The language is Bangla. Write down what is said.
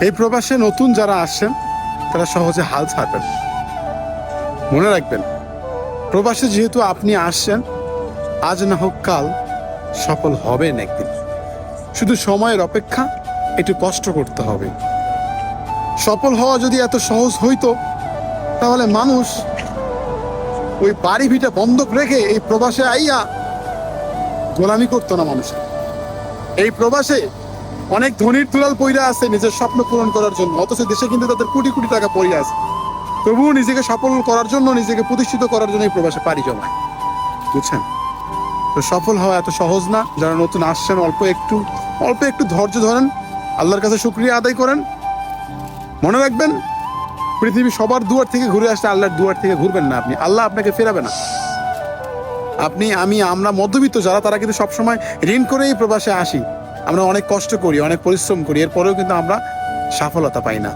এই প্রবাসে নতুন যারা আসছেন তারা সহজে হাল ছাড়বেন। মনে রাখবেন, প্রবাসে যেহেতু আপনি আসছেন, আজ না হোক কাল সফল হবেন একদিন। শুধু সময়ের অপেক্ষা, একটু কষ্ট করতে হবে। সফল হওয়া যদি এত সহজ হইতো, তাহলে মানুষ ওই বাড়ি ভিটা বন্ধক রেখে এই প্রবাসে আইয়া গোলামি করতো না মানুষের। এই প্রবাসে অনেক ধনীর দুলাল পইরা আছে নিজের স্বপ্ন পূরণ করার জন্য, অথচ দেশে কিন্তু তাদের কোটি কোটি টাকা পড়ে আছে, তবুও নিজেকে সফল করার জন্য, নিজেকে প্রতিষ্ঠিত করার জন্য এই প্রবাসে পাড়ি জমায়। বুঝছেন? তো সফল হওয়া এত সহজ না। যারা নতুন আসছেন, অল্প একটু ধৈর্য ধরেন, আল্লাহর কাছে শুকরিয়া আদায় করেন। মনে রাখবেন, পৃথিবী সবার দুয়ার থেকে ঘুরে আসলে আল্লাহর দুয়ার থেকে ঘুরবেন না আপনি, আল্লাহ আপনাকে ফেরাবে না। আপনি, আমি, আমরা মধ্যবিত্ত যারা, তারা কিন্তু সবসময় ঋণ করেই প্রবাসে আসি। আমরা অনেক কষ্ট করি, অনেক পরিশ্রম করি, এরপরেও কিন্তু আমরা সফলতা পাই না।